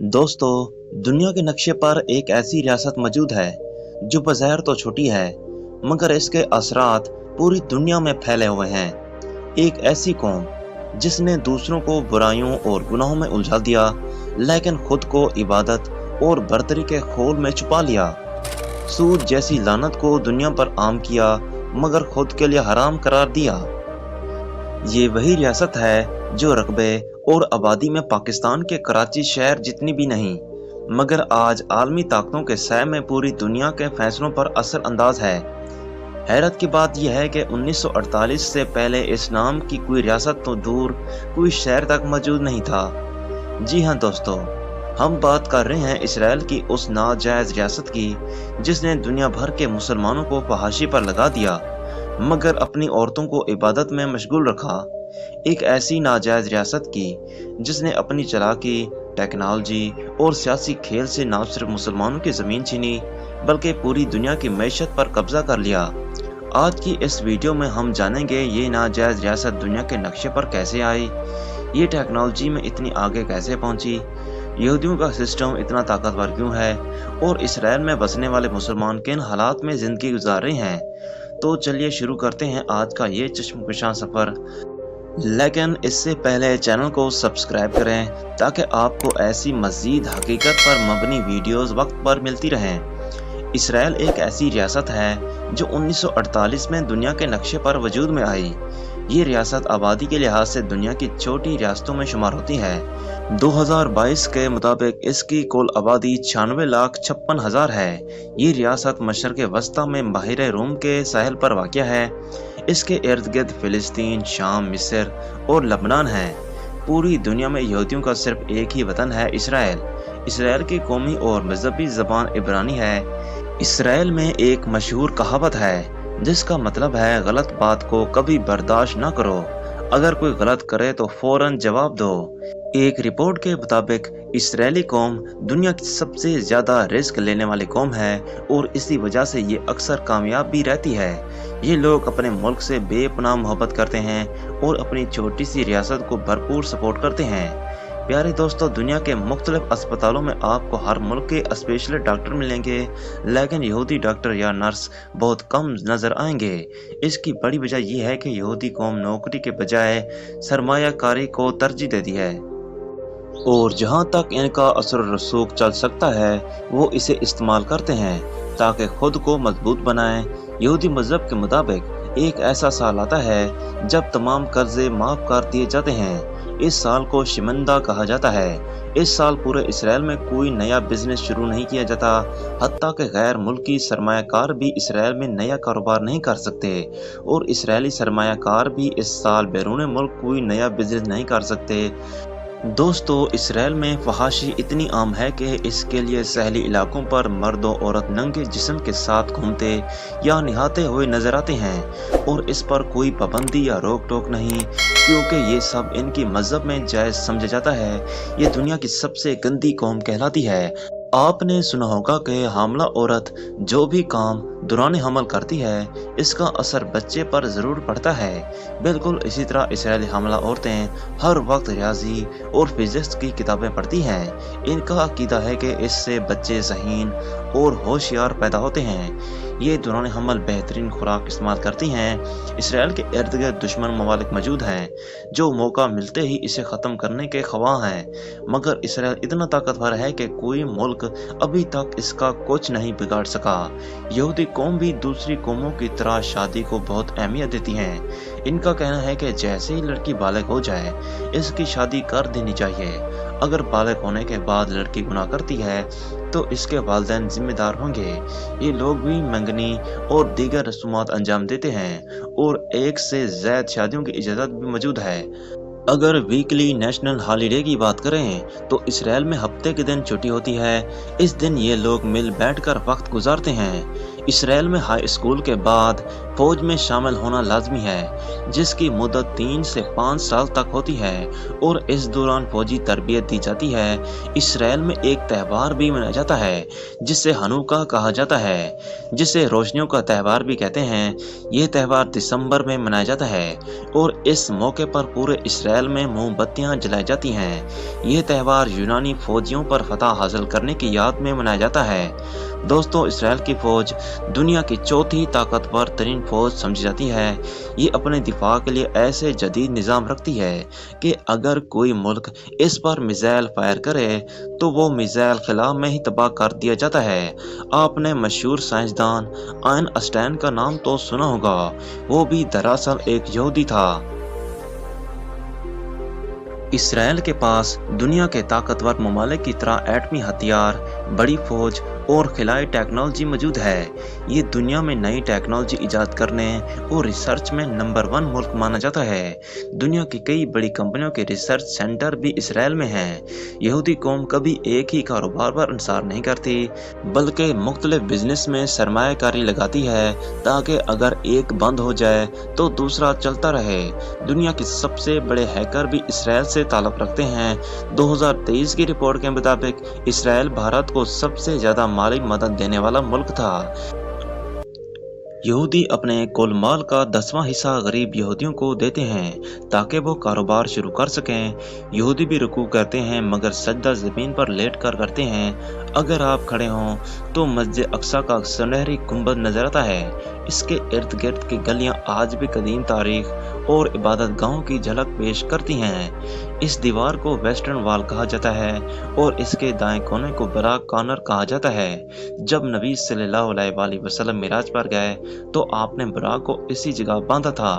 दोस्तों, दुनिया के नक्शे पर एक ऐसी रियासत मौजूद है जो बज़ाहिर तो छोटी है, मगर इसके असरात पूरी दुनिया में फैले हुए हैं। एक ऐसी कौम जिसने दूसरों को बुराइयों और गुनाहों में उलझा दिया, लेकिन खुद को इबादत और बरतरी के खोल में छुपा लिया। सूद जैसी लानत को दुनिया पर आम किया, मगर खुद के लिए हराम करार दिया। ये वही रियासत है जो रकबे और आबादी में पाकिस्तान के कराची शहर जितनी भी नहीं, मगर आज आलमी ताकतों के सह में पूरी दुनिया के फैसलों पर असर अंदाज है। हैरत की बात यह है कि 1948 से पहले इस नाम की कोई रियासत तो दूर, कोई शहर तक मौजूद नहीं था। जी हाँ दोस्तों, हम बात कर रहे हैं इसराइल की उस नाजायज रियासत की जिसने दुनिया भर के मुसलमानों को फहाशी पर लगा दिया, मगर अपनी औरतों को इबादत में मशगूल रखा। एक ऐसी नाजायज रियासत की जिसने अपनी चालाकी, टेक्नोलॉजी और सियासी खेल से न सिर्फ मुसलमानों की ज़मीन छीनी, बल्कि पूरी दुनिया की मईशत पर कब्जा कर लिया। आज की इस वीडियो में हम जानेंगे ये नाजायज रियासत दुनिया के नक्शे पर कैसे आई, ये टेक्नोलॉजी में इतनी आगे कैसे पहुंची, यहूदियों का सिस्टम इतना ताकतवर क्यों है, और इसराइल में बसने वाले मुसलमान किन हालात में ज़िंदगी गुजार रहे हैं। तो चलिए शुरू करते हैं आज का ये चश्मकशां सफ़र। लेकिन इससे पहले चैनल को सब्सक्राइब करें ताकि आपको ऐसी मज़ीद हकीकत पर मबनी वीडियोस वक्त पर मिलती रहें। इसराइल एक ऐसी रियासत है जो 1948 में दुनिया के नक्शे पर वजूद में आई। ये रियासत आबादी के लिहाज से दुनिया की छोटी रियासतों में शुमार होती है। 2022 के मुताबिक इसकी कुल आबादी 96,56,000 है। ये रियासत मशरक़ वस्ता में बाहिर रोम के साहिल पर वाक़या है। इसके इर्द गिर्द फ़िलिस्तीन, शाम, मिस्र और लबनान है। पूरी दुनिया में यहूदियों का सिर्फ एक ही वतन है, इसराइल। इसराइल की कौमी और मजहबी ज़बान इब्रानी है। इसराइल में एक मशहूर कहावत है जिसका मतलब है गलत बात को कभी बर्दाश्त ना करो, अगर कोई गलत करे तो फौरन जवाब दो। एक रिपोर्ट के मुताबिक इसराइली कौम दुनिया की सबसे ज़्यादा रिस्क लेने वाली कौम है और इसी वजह से ये अक्सर कामयाब भी रहती है। ये लोग अपने मुल्क से बेपनाह मोहब्बत करते हैं और अपनी छोटी सी रियासत को भरपूर सपोर्ट करते हैं। प्यारे दोस्तों, दुनिया के मुख्तलिफ अस्पतालों में आपको हर मुल्क के स्पेशलिस्ट डॉक्टर मिलेंगे, लेकिन यहूदी डॉक्टर या नर्स बहुत कम नज़र आएंगे। इसकी बड़ी वजह यह है कि यहूदी कौम नौकरी के बजाय सरमायाकारी को तरजीह देती है, और जहाँ तक इनका असर रसूख चल सकता है वो इसे इस्तेमाल करते हैं ताकि खुद को मजबूत बनाएं। यहूदी मज़हब के मुताबिक एक ऐसा साल आता है जब तमाम कर्जे माफ़ कर दिए जाते हैं। इस साल को शिमंदा कहा जाता है। इस साल पूरे इसराइल में कोई नया बिजनेस शुरू नहीं किया जाता, हत्ता कि गैर मुल्की सरमायाकार भी इसराइल में नया कारोबार नहीं कर सकते, और इसराइली सरमायाकार भी इस साल बैरून मुल्क कोई नया बिजनेस नहीं कर सकते। दोस्तों, इसराइल में फहाशी इतनी आम है कि इसके लिए सहली इलाकों पर मर्द और औरत नंगे जिस्म के साथ घूमते या नहाते हुए नजर आते हैं, और इस पर कोई पाबंदी या रोक टोक नहीं, क्योंकि ये सब इनकी मजहब में जायज़ समझा जाता है। ये दुनिया की सबसे गंदी कौम कहलाती है। आपने सुना होगा कि हामला औरत जो भी काम दौरान हमल करती है, इसका असर बच्चे पर ज़रूर पड़ता है। बिल्कुल इसी तरह इसराइली हामला औरतें हर वक्त रियाजी और फिजिक्स की किताबें पढ़ती हैं। इनका अकीदा है कि इससे बच्चे ज़हीन और होशियार पैदा होते हैं। ये दौरान हमल बेहतरीन खुराक इस्तेमाल करती हैं। इसराइल के इर्द गिर्द दुश्मन ममालिक मौजूद हैं जो मौका मिलते ही इसे ख़त्म करने के ख्वाह हैं, मगर इसराइल इतना ताकतवर है कि कोई मुल्क अभी तक इसका कुछ नहीं बिगाड़ सका। यहूदी कौम भी दूसरी कौमों की तरह शादी को बहुत अहमियत देती हैं। इनका कहना है कि जैसे ही लड़की बालिग हो जाए इसकी शादी कर देनी चाहिए। अगर बालिग होने के बाद लड़की गुनाह करती है तो इसके वालिदैन जिम्मेदार होंगे। ये लोग भी मंगनी और दीगर रसूमात अंजाम देते हैं, और एक से ज़्यादा शादियों की इजाज़त भी मौजूद है। अगर वीकली नेशनल हॉलीडे की बात करें तो इसराइल में हफ्ते के दिन छुट्टी होती है। इस दिन ये लोग मिल बैठकर वक्त गुजारते हैं। इसराइल में हाई स्कूल के बाद फौज में शामिल होना लाजमी है, जिसकी मुद्दत 3 से 5 साल तक होती है और इस दौरान फौजी तरबियत दी जाती है। इसराइल में एक त्यौहार भी मनाया जाता है जिसे हनुका कहा जाता है, जिसे रोशनियों का त्यौहार भी कहते हैं। ये त्यौहार दिसंबर में मनाया जाता है और इस मौके पर पूरे इसराइल में मोमबत्तियां जलाई जाती हैं। ये त्यौहार यूनानी फौजियों पर फतह हासिल करने की याद में मनाया जाता है। दोस्तों, इसराइल की फौज दुनिया की चौथी ताकतवर तरीन फौज समझी जाती है। ये अपने दिफा के लिए ऐसे जदीद निज़ाम रखती है कि अगर कोई मुल्क इस पर मिसाइल फायर करे तो वो मिसाइल खिला में ही तबाह कर दिया जाता है। आपने मशहूर साइंसदान आइंस्टाइन का नाम तो सुना होगा, वो भी दरअसल एक यहूदी था। इसराइल के पास दुनिया के ताकतवर ममालिक की तरह एटमी हथियार, बड़ी फौज और खिलाई टेक्नोलॉजी मौजूद है। ये दुनिया में नई टेक्नोलॉजी इजाद करने और रिसर्च में नंबर 1 मुल्क माना जाता है। दुनिया की कई बड़ी कंपनियों के रिसर्च सेंटर भी इसराइल में हैं। यहूदी कौम कभी एक ही कारोबार पर इंसार नहीं करती, बल्कि मुख्तलिफ बिजनेस में सरमायाकारी लगाती है ताकि अगर एक बंद हो जाए तो दूसरा चलता रहे। दुनिया के सबसे बड़े हैकर भी इसराइल से ताल्लुक रखते हैं। 2023 की रिपोर्ट के मुताबिक इसराइल भारत को सबसे ज्यादा माली मदद देने वाला मुल्क था। यहूदी अपने कुल माल का 10वां हिस्सा गरीब यहूदियों को देते हैं ताकि वो कारोबार शुरू कर सकें। यहूदी भी रुकू करते हैं मगर सजदा ज़मीन पर लेट कर करते हैं। अगर आप खड़े हों तो मस्जिद अक्सा का सुनहरी गुंबद नजर आता है। इसके इर्द गिर्द की गलियां आज भी कदीम तारीख और इबादत गाहों की झलक पेश करती हैं। इस दीवार को वेस्टर्न वॉल कहा जाता है और इसके दाएं कोने को बराक कॉर्नर कहा जाता है। जब नबी सल्लल्लाहु अलैहि वसल्लम मिराज पर गए तो आपने बराक को इसी जगह बांधा था।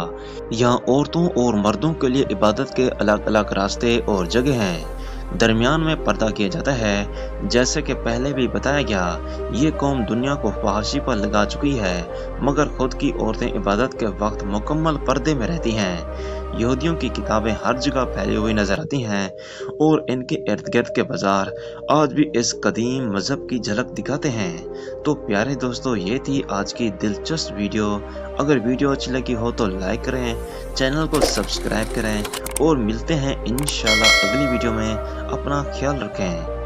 यहाँ औरतों और मर्दों के लिए इबादत के अलग अलग रास्ते और जगह हैं। दरमियान में पर्दा किया जाता है। जैसे कि पहले भी बताया गया, ये कौम दुनिया को फहाशी पर लगा चुकी है मगर खुद की औरतें इबादत के वक्त मुकम्मल पर्दे में रहती हैं। यहूदियों की किताबें हर जगह फैली हुई नजर आती हैं और इनके इर्द गिर्द के बाजार आज भी इस कदीम मजहब की झलक दिखाते हैं। तो प्यारे दोस्तों, ये थी आज की दिलचस्प वीडियो। अगर वीडियो अच्छी लगी हो तो लाइक करें, चैनल को सब्सक्राइब करें और मिलते हैं इंशाल्लाह अगली वीडियो में। अपना ख्याल रखें।